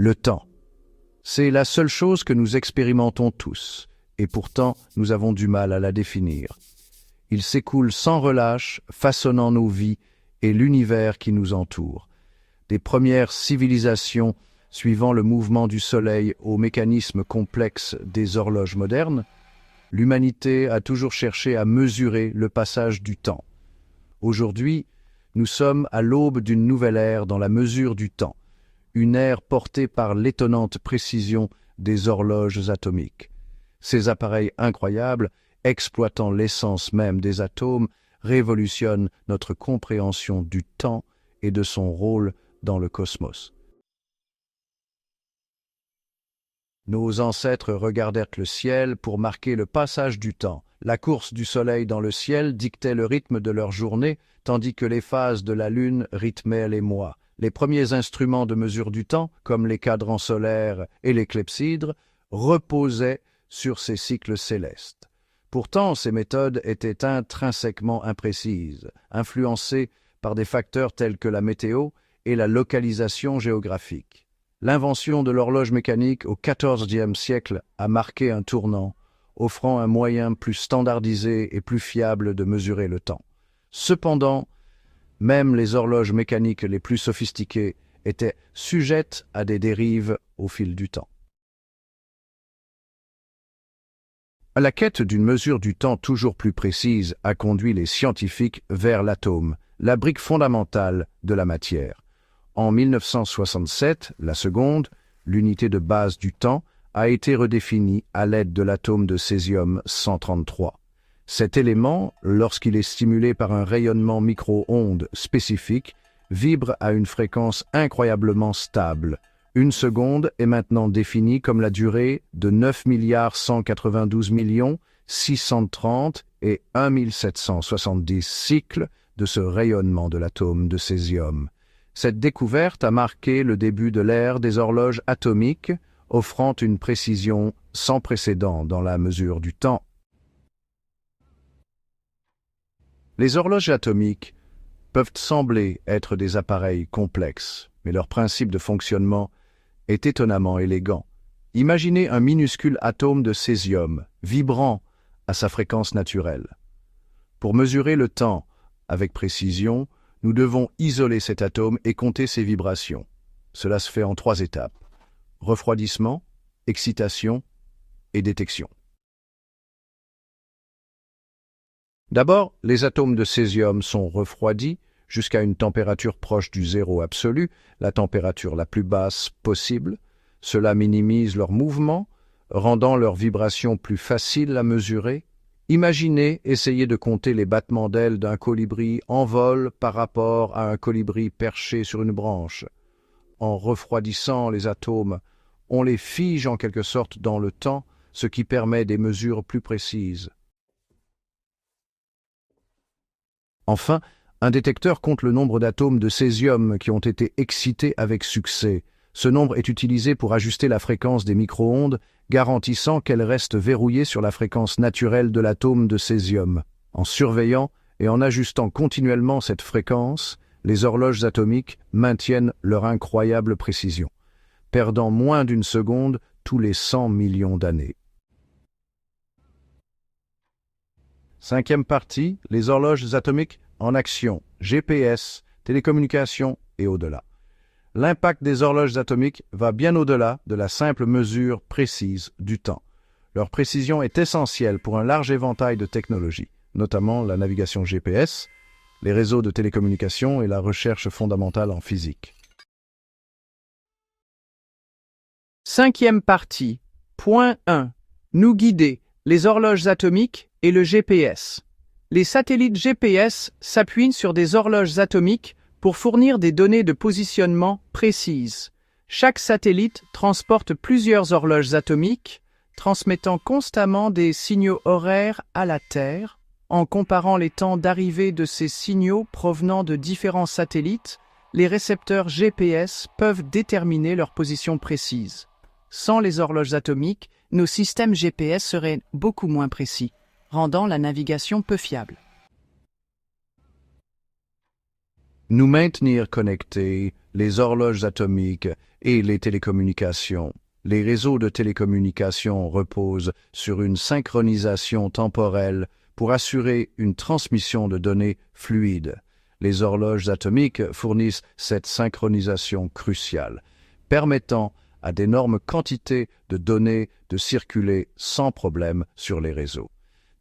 Le temps. C'est la seule chose que nous expérimentons tous, et pourtant nous avons du mal à la définir. Il s'écoule sans relâche, façonnant nos vies et l'univers qui nous entoure. Des premières civilisations suivant le mouvement du Soleil aux mécanismes complexes des horloges modernes, l'humanité a toujours cherché à mesurer le passage du temps. Aujourd'hui, nous sommes à l'aube d'une nouvelle ère dans la mesure du temps, une ère portée par l'étonnante précision des horloges atomiques. Ces appareils incroyables, exploitant l'essence même des atomes, révolutionnent notre compréhension du temps et de son rôle dans le cosmos. Nos ancêtres regardèrent le ciel pour marquer le passage du temps. La course du soleil dans le ciel dictait le rythme de leur journée, tandis que les phases de la lune rythmaient les mois. Les premiers instruments de mesure du temps, comme les cadrans solaires et les clepsydres, reposaient sur ces cycles célestes. Pourtant, ces méthodes étaient intrinsèquement imprécises, influencées par des facteurs tels que la météo et la localisation géographique. L'invention de l'horloge mécanique au XIVe siècle a marqué un tournant, offrant un moyen plus standardisé et plus fiable de mesurer le temps. Cependant, même les horloges mécaniques les plus sophistiquées étaient sujettes à des dérives au fil du temps. La quête d'une mesure du temps toujours plus précise a conduit les scientifiques vers l'atome, la brique fondamentale de la matière. En 1967, la seconde, l'unité de base du temps, a été redéfinie à l'aide de l'atome de césium-133. Cet élément, lorsqu'il est stimulé par un rayonnement micro-ondes spécifique, vibre à une fréquence incroyablement stable. Une seconde est maintenant définie comme la durée de 9 192 630 et 1770 cycles de ce rayonnement de l'atome de césium. Cette découverte a marqué le début de l'ère des horloges atomiques, offrant une précision sans précédent dans la mesure du temps. Les horloges atomiques peuvent sembler être des appareils complexes, mais leur principe de fonctionnement est étonnamment élégant. Imaginez un minuscule atome de césium, vibrant à sa fréquence naturelle. Pour mesurer le temps avec précision, nous devons isoler cet atome et compter ses vibrations. Cela se fait en 3 étapes: refroidissement, excitation et détection. D'abord, les atomes de césium sont refroidis jusqu'à une température proche du zéro absolu, la température la plus basse possible. Cela minimise leur mouvement, rendant leurs vibrations plus faciles à mesurer. Imaginez essayer de compter les battements d'ailes d'un colibri en vol par rapport à un colibri perché sur une branche. En refroidissant les atomes, on les fige en quelque sorte dans le temps, ce qui permet des mesures plus précises. Enfin, un détecteur compte le nombre d'atomes de césium qui ont été excités avec succès. Ce nombre est utilisé pour ajuster la fréquence des micro-ondes, garantissant qu'elle reste verrouillée sur la fréquence naturelle de l'atome de césium. En surveillant et en ajustant continuellement cette fréquence, les horloges atomiques maintiennent leur incroyable précision, perdant moins d'une seconde tous les 100 millions d'années. 5e partie, les horloges atomiques en action, GPS, télécommunications et au-delà. L'impact des horloges atomiques va bien au-delà de la simple mesure précise du temps. Leur précision est essentielle pour un large éventail de technologies, notamment la navigation GPS, les réseaux de télécommunications et la recherche fondamentale en physique. 5e partie. Point 1. Nous guider, les horloges atomiques et le GPS. Les satellites GPS s'appuient sur des horloges atomiques pour fournir des données de positionnement précises. Chaque satellite transporte plusieurs horloges atomiques, transmettant constamment des signaux horaires à la Terre. En comparant les temps d'arrivée de ces signaux provenant de différents satellites, les récepteurs GPS peuvent déterminer leur position précise. Sans les horloges atomiques, nos systèmes GPS seraient beaucoup moins précis, rendant la navigation peu fiable. nous maintenir connectés, les horloges atomiques et les télécommunications. Les réseaux de télécommunications reposent sur une synchronisation temporelle pour assurer une transmission de données fluide. Les horloges atomiques fournissent cette synchronisation cruciale, permettant à d'énormes quantités de données de circuler sans problème sur les réseaux.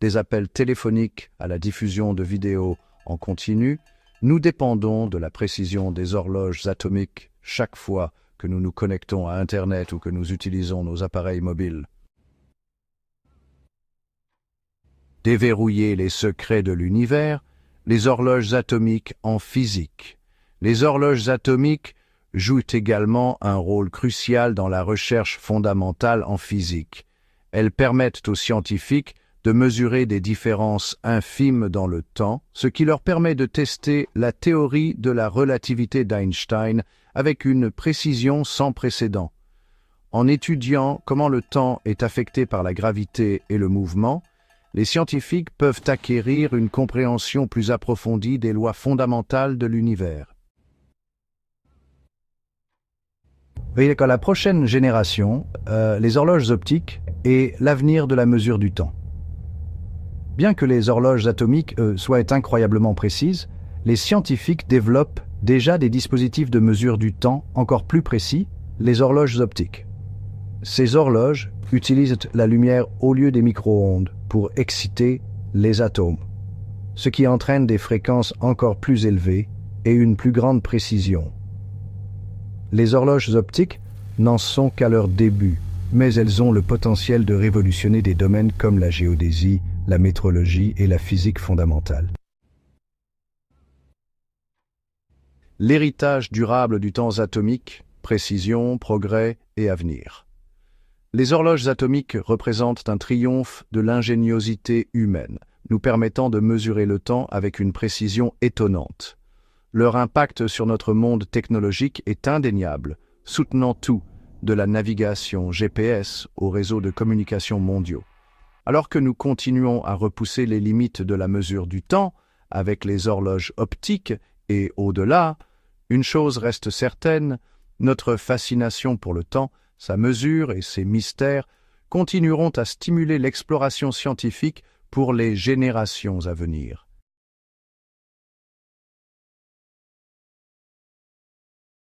Des appels téléphoniques à la diffusion de vidéos en continu, nous dépendons de la précision des horloges atomiques chaque fois que nous nous connectons à Internet ou que nous utilisons nos appareils mobiles. Déverrouiller les secrets de l'univers, les horloges atomiques en physique. Les horloges atomiques jouent également un rôle crucial dans la recherche fondamentale en physique. Elles permettent aux scientifiques de mesurer des différences infimes dans le temps, ce qui leur permet de tester la théorie de la relativité d'Einstein avec une précision sans précédent. En étudiant comment le temps est affecté par la gravité et le mouvement, les scientifiques peuvent acquérir une compréhension plus approfondie des lois fondamentales de l'univers. Vous voyez que la prochaine génération, les horloges optiques et l'avenir de la mesure du temps. Bien que les horloges atomiques soient incroyablement précises, les scientifiques développent déjà des dispositifs de mesure du temps encore plus précis, les horloges optiques. Ces horloges utilisent la lumière au lieu des micro-ondes pour exciter les atomes, ce qui entraîne des fréquences encore plus élevées et une plus grande précision. Les horloges optiques n'en sont qu'à leur début, mais elles ont le potentiel de révolutionner des domaines comme la géodésie, la métrologie et la physique fondamentale. L'héritage durable du temps atomique, précision, progrès et avenir. Les horloges atomiques représentent un triomphe de l'ingéniosité humaine, nous permettant de mesurer le temps avec une précision étonnante. Leur impact sur notre monde technologique est indéniable, soutenant tout, de la navigation GPS aux réseaux de communication mondiaux. Alors que nous continuons à repousser les limites de la mesure du temps avec les horloges optiques et au-delà, une chose reste certaine, notre fascination pour le temps, sa mesure et ses mystères continueront à stimuler l'exploration scientifique pour les générations à venir.